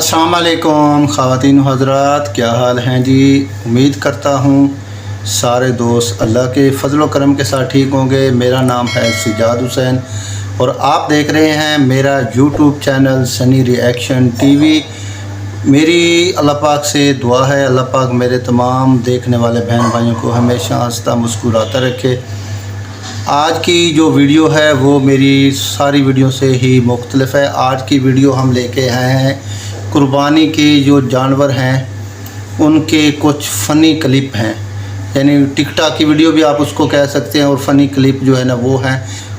अस्सलाम वालेकुम ख़वातीन हज़रात, क्या हाल हैं जी। उम्मीद करता हूँ सारे दोस्त अल्लाह के फ़ज़ल व करम के साथ ठीक होंगे। मेरा नाम है सिजाद हुसैन और आप देख रहे हैं मेरा YouTube channel Sunny reaction TV. मेरी अल्लाह पाक से दुआ है, अल्लाह पाक मेरे तमाम देखने वाले बहन भाइयों को हमेशा हंसता मुस्कुराता रखे। आज की जो वीडियो है वो मेरी सारी वीडियो से ही मुख्तलिफ है। आज की वीडियो हम लेके आए हैं कुर्बानी के जो जानवर हैं उनके कुछ फ़नी क्लिप हैं, यानी टिकटॉक की वीडियो भी आप उसको कह सकते हैं। और फ़नी क्लिप जो है ना वो हैं,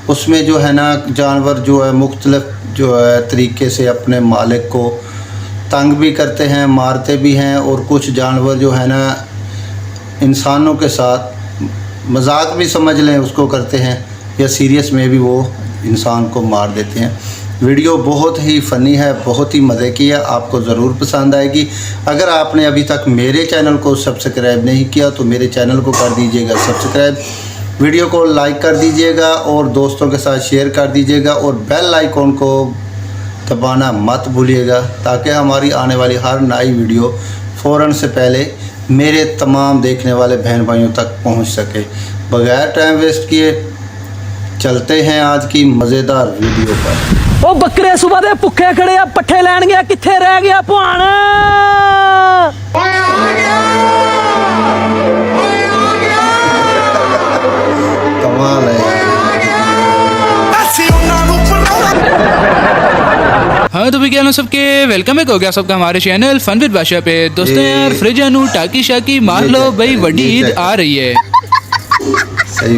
उसमें जो है ना जानवर जो है मुख्तलिफ जो है तरीके से अपने मालिक को तंग भी करते हैं, मारते भी हैं। और कुछ जानवर जो है ना इंसानों के साथ मजाक भी समझ लें उसको करते हैं, या सीरियस में भी वो इंसान को मार देते हैं। वीडियो बहुत ही फ़नी है, बहुत ही मज़े की है, आपको ज़रूर पसंद आएगी। अगर आपने अभी तक मेरे चैनल को सब्सक्राइब नहीं किया तो मेरे चैनल को कर दीजिएगा सब्सक्राइब, वीडियो को लाइक कर दीजिएगा और दोस्तों के साथ शेयर कर दीजिएगा और बेल आइकॉन को दबाना मत भूलिएगा ताकि हमारी आने वाली हर नई वीडियो फ़ौरन से पहले मेरे तमाम देखने वाले बहन भाइयों तक पहुंच सके। बगैर टाइम वेस्ट किए चलते हैं आज की मज़ेदार वीडियो पर। ओ बकरे सुबह दे भुखे खड़े आ, पट्ठे लैन गया, कित्थे रह गया भाण? कमाल है। हाँ तो भैया सबके वेलकम है, हो गया सबका हमारे चैनल फन विद बादशाह पे। दोस्तों यार फ्रिज अनु टाकी शाकी मान लो भाई, बड़ी ईद आ रही है।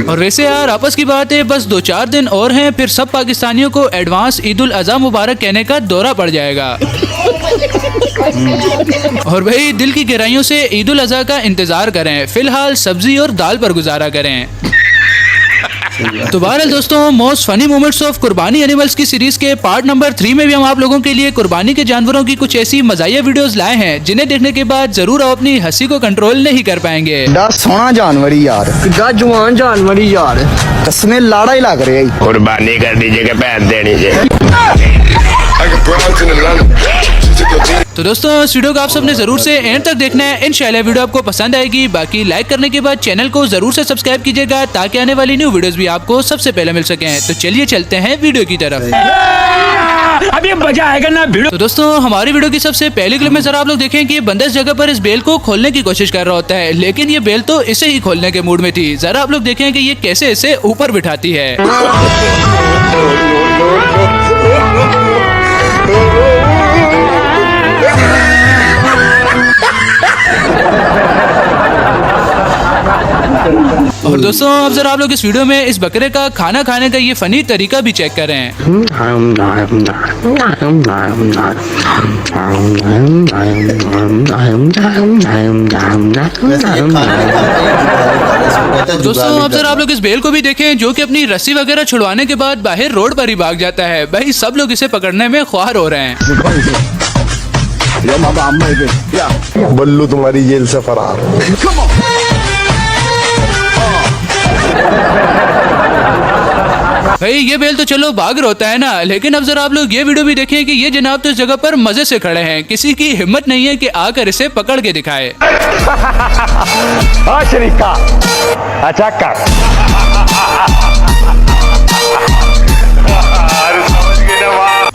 और वैसे यार आपस की बात है, बस 2-4 दिन और हैं, फिर सब पाकिस्तानियों को एडवांस ईद उल अज़हा मुबारक कहने का दौरा पड़ जाएगा। और भाई दिल की गहराइयों से ईद उल अज़हा का इंतजार करें, फिलहाल सब्जी और दाल पर गुजारा करें। तो बहरहाल दोस्तों, मोस्ट फनी मोमेंट्स ऑफ कुर्बानी एनिमल्स की सीरीज के पार्ट नंबर 3 में भी हम आप लोगों के लिए कुर्बानी के जानवरों की कुछ ऐसी मज़ाहिया वीडियोस लाए हैं जिन्हें देखने के बाद जरूर आप अपनी हंसी को कंट्रोल नहीं कर पाएंगे। सोना जानवरी यार, जवान जानवरी यार, कसने लाड़ा ही लग रहा है। कुर्बानी कर दीजिएगा, पैर देनी तो दोस्तों इस वीडियो को आप सबने जरूर से एंड तक देखना है, इंशाल्लाह वीडियो आपको पसंद आएगी। बाकी लाइक करने के बाद चैनल को जरूर से सब्सक्राइब कीजिएगा ताकि आने वाली न्यू वीडियोस भी आपको सबसे पहले मिल सकें। तो चलिए चलते हैं वीडियो की तरफ। अब ये मजा आएगा ना वीडियो। तो दोस्तों हमारी वीडियो की सबसे पहली क्लिप में जरा आप लोग देखें कि बंदा इस जगह पर इस बेल को खोलने की कोशिश कर रहा होता है, लेकिन ये बेल तो इसे ही खोलने के मूड में थी। जरा आप लोग देखें कि ये कैसे इसे ऊपर बिठाती है। और दोस्तों अब जरा आप लोग इस वीडियो में इस बकरे का खाना खाने का ये फनी तरीका भी चेक करें। दोस्तों अब जरा आप लोग इस बेल को भी देखें जो कि अपनी रस्सी वगैरह छुड़वाने के बाद बाहर रोड पर ही भाग जाता है। भाई सब लोग इसे पकड़ने में ख्वार हो रहे हैं। बल्लू तुम्हारी जेल से फरार। भाई ये बेल तो चलो भाग रहा होता है ना, लेकिन अब जरा आप लोग ये वीडियो भी देखें कि ये जनाब तो इस जगह पर मजे से खड़े हैं, किसी की हिम्मत नहीं है कि आकर इसे पकड़ के दिखाए। शरीका अच्छा कर।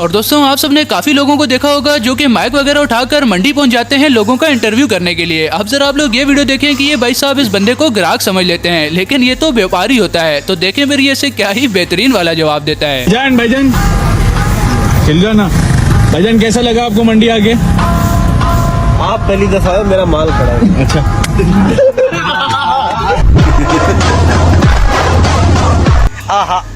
और दोस्तों आप सबने काफी लोगों को देखा होगा जो कि माइक वगैरह उठाकर मंडी पहुंच जाते हैं लोगों का इंटरव्यू करने के लिए। अब जरा आप लोग ये वीडियो देखें कि ये भाई साहब इस बंदे को ग्राहक समझ लेते हैं, लेकिन ये तो व्यापारी होता है। तो देखें फिर ये इसे क्या ही बेहतरीन वाला जवाब देता है। जान भाईजान चल जाना। भाईजान कैसा लगा आपको मंडी आके? आप पहली दफा मेरा माल खड़ा है। अच्छा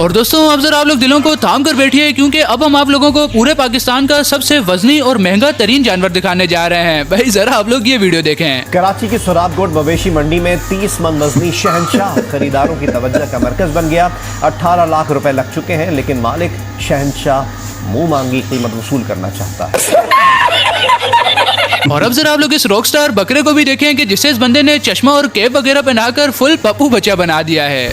और दोस्तों अब जरा आप लोग दिलों को थाम कर बैठिए, क्योंकि अब हम आप लोगों को पूरे पाकिस्तान का सबसे वजनी और महंगा तरीन जानवर दिखाने जा रहे हैं। भाई जरा आप लोग ये वीडियो देखें। कराची की सुराबगोट मवेशी मंडी में 30 मन वजनी शहंशाह खरीदारों की तवज्जो का मरकज बन गया। 18 लाख रुपए लग चुके हैं, लेकिन मालिक शहंशाह मुंह मांगी कीमत वसूल करना चाहता है। और अब जरा आप लोग इस रॉक स्टार बकरे को भी देखें कि जिसे इस बंदे ने चश्मा और कैप वगैरह पहनाकर फुल पप्पू बच्चा बना दिया है।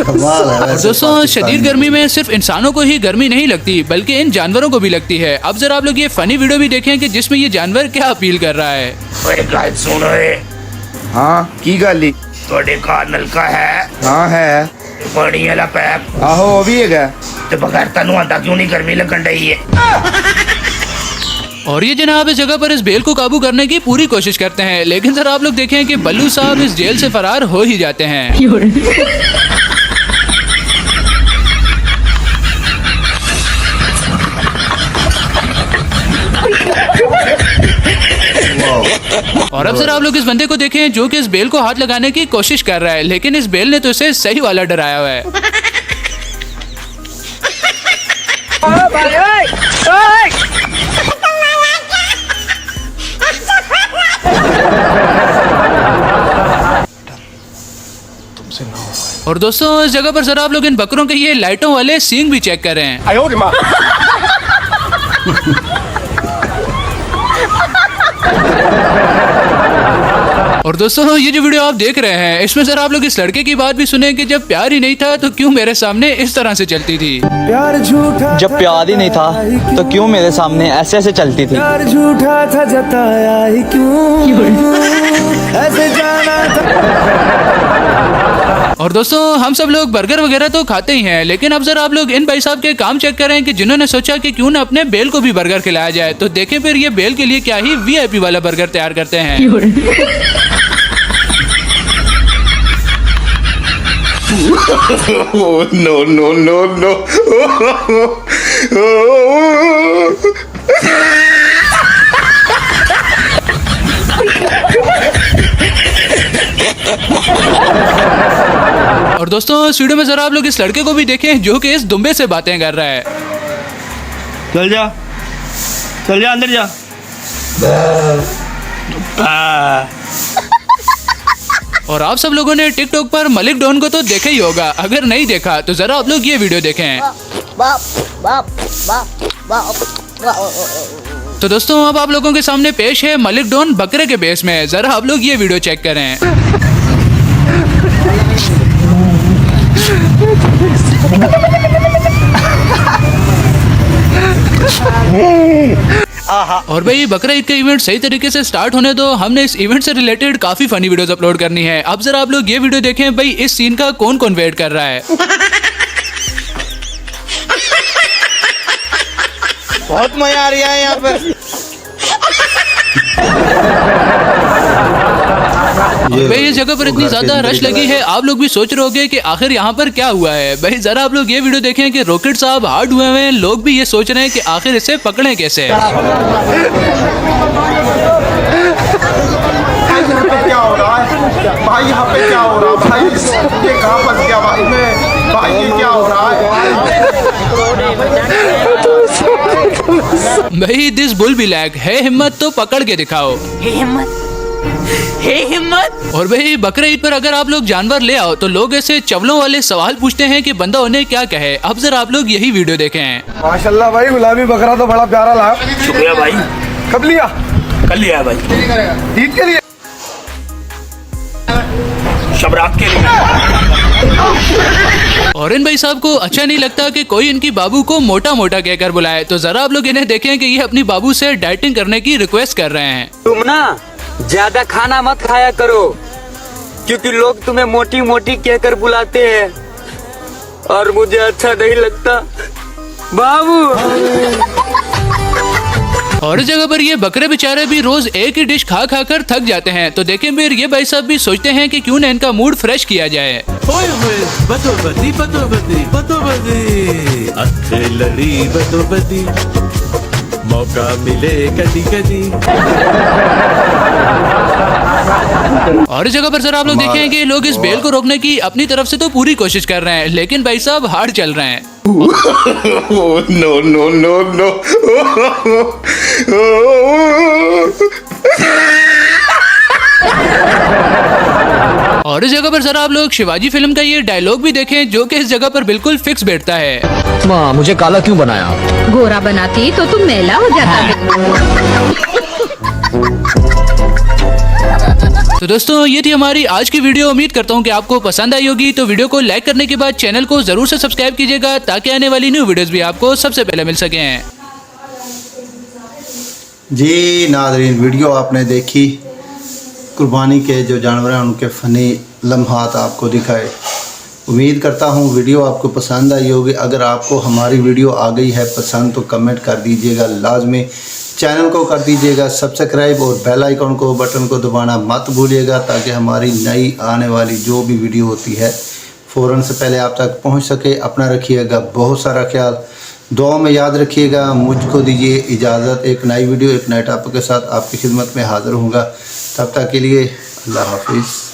कमाल है और वैसे दोस्तों शदीद पाकिस्तानी। गर्मी में सिर्फ इंसानों को ही गर्मी नहीं लगती बल्कि इन जानवरों को भी लगती है। अब जरा आप लोग ये फनी वीडियो भी देखें कि जिसमें ये जानवर क्या अपील कर रहा है। ओए गाइस सुनो ए हाँ की गल ही ਤੁਹਾਡੇ ਘਰ ਨਲਕਾ ਹੈ हाँ है ਪਾਣੀ ਵਾਲਾ ਪੈਪ आहो वो भी है ਤੇ ਬਗੈਰ ਤੈਨੂੰ ਆਂਦਾ ਕਿਉਂ ਨਹੀਂ ਗਰਮੀ ਲੱਗਣ ਡਈ ਹੈ और ये जनाब इस जगह पर इस बेल को काबू करने की पूरी कोशिश करते हैं, लेकिन सर आप लोग देखें कि बल्लू साहब इस जेल से फरार हो ही जाते हैं। और अब सर आप लोग इस बंदे को देखें जो कि इस बेल को हाथ लगाने की कोशिश कर रहा है, लेकिन इस बेल ने तो इसे सही वाला डराया हुआ है। और दोस्तों इस जगह पर सर आप लोग इन बकरों के ये लाइटों वाले सींग भी चेक कर रहे हैं। और दोस्तों ये जो वीडियो आप देख रहे हैं इसमें सर आप लोग इस लड़के की बात भी सुने कि जब प्यार ही नहीं था तो क्यों मेरे सामने इस तरह से चलती थी। जब प्यार ही नहीं था तो क्यों मेरे सामने ऐसे ऐसे चलती थी। झूठा था जताया ही क्यों ऐसे जाना था। और दोस्तों हम सब लोग बर्गर वगैरह तो खाते ही हैं, लेकिन अब जरा आप लोग इन भाई साहब के काम चेक करें कि जिन्होंने सोचा कि क्यों ना अपने बेल को भी बर्गर खिलाया जाए। तो देखें फिर ये बेल के लिए क्या ही वीआईपी वाला बर्गर तैयार करते हैं। नो नो नो नो और दोस्तों इस वीडियो में जरा आप लोग इस लड़के को भी देखें जो कि इस दुम्बे से बातें कर रहा है। चल जा अंदर जा। और आप सब लोगों ने टिकटॉक पर मलिक डॉन को तो देखा ही होगा, अगर नहीं देखा तो जरा आप लोग ये वीडियो देखें। तो दोस्तों अब आप लोगों के सामने पेश है मलिक डॉन बकरे के बेस में, जरा आप लोग ये वीडियो चेक करें। और भाई बकरा ईद का इवेंट सही तरीके से स्टार्ट होने दो, हमने इस इवेंट से रिलेटेड काफी फनी वीडियोस अपलोड करनी है। अब जरा आप लोग ये वीडियो देखें भाई इस सीन का कौन कौन वेट कर रहा है। बहुत मजा आ रहा है यहाँ पर। भाई इस जगह पर इतनी ज्यादा रश लगी है, आप लोग भी सोच रहे होंगे कि आखिर यहाँ पर क्या हुआ है। भाई जरा आप लोग ये वीडियो देखें कि रॉकेट साहब हार्ड हुए हैं, लोग भी ये सोच रहे हैं कि आखिर इसे पकड़ें कैसे। क्या हो रहा है भाई? यहाँ पे क्या हो रहा है भाई? ये कहाँ फंस गया भाई मैं? भाई ये क्या हो रहा है? भाई दिस बुल बी लैग है, हिम्मत तो पकड़ के दिखाओ। हिम्मत। और भाई बकरा ईद पर अगर आप लोग जानवर ले आओ तो लोग ऐसे चवलों वाले सवाल पूछते हैं कि बंदा उन्हें क्या कहे। अब जरा आप लोग यही वीडियो देखें। माशाल्लाह भाई गुलाबी बकरा तो बड़ा प्यारा लगा। शुक्रिया भाई। कब लिया? कल लिया भाई, ईद के लिए? शबरात के लिए। और इन भाई साहब को अच्छा नहीं लगता कि कोई इनकी बाबू को मोटा मोटा कहकर बुलाए, तो जरा आप लोग इन्हें देखें कि ये अपनी बाबू से डाइटिंग करने की रिक्वेस्ट कर रहे हैं। तुम ना ज्यादा खाना मत खाया करो क्योंकि लोग तुम्हें मोटी मोटी कहकर बुलाते हैं और मुझे अच्छा नहीं लगता बाबू। और इस जगह पर ये बकरे बेचारे भी रोज एक ही डिश खा खा कर थक जाते हैं, तो देखें फिर ये भाई साहब भी सोचते हैं कि क्यों ना इनका मूड फ्रेश किया जाए। मौका मिले कदी कदी। और इस जगह पर सर आप लोग देखें कि लोग इस बेल को रोकने की अपनी तरफ से तो पूरी कोशिश कर रहे हैं, लेकिन भाई साहब हार्ड चल रहे हैं। नो नो नो नो और इस जगह पर जरा आप लोग शिवाजी फिल्म का ये डायलॉग भी देखें जो कि इस जगह पर बिल्कुल फिक्स बैठता है। माँ मुझे काला क्यों बनाया? गोरा बनाती तो तुम मैला हो जाता। तो दोस्तों ये थी हमारी आज की वीडियो। उम्मीद करता हूँ कि आपको पसंद आई होगी। तो वीडियो को लाइक करने के बाद चैनल को जरूर से सब्सक्राइब कीजिएगा ताकि आने वाली न्यू वीडियोस भी आपको सबसे पहले मिल सकें। जी नाज़रीन, वीडियो आपने देखी, कुर्बानी के जो जानवर हैं उनके फ़नी लम्हात आपको दिखाए। उम्मीद करता हूँ वीडियो आपको पसंद आई होगी। अगर आपको हमारी वीडियो आ गई है पसंद तो कमेंट कर दीजिएगा लाजमी। चैनल को कर दीजिएगा सब्सक्राइब और बेल आइकन को बटन को दबाना मत भूलिएगा ताकि हमारी नई आने वाली जो भी वीडियो होती है फ़ौरन से पहले आप तक पहुंच सके। अपना रखिएगा बहुत सारा ख्याल, दुआ में याद रखिएगा। मुझको दीजिए इजाज़त, एक नई वीडियो एक नए टॉपिक के साथ आपकी खिदमत में हाज़िर होऊंगा। तब तक के लिए अल्लाह हाफिज़।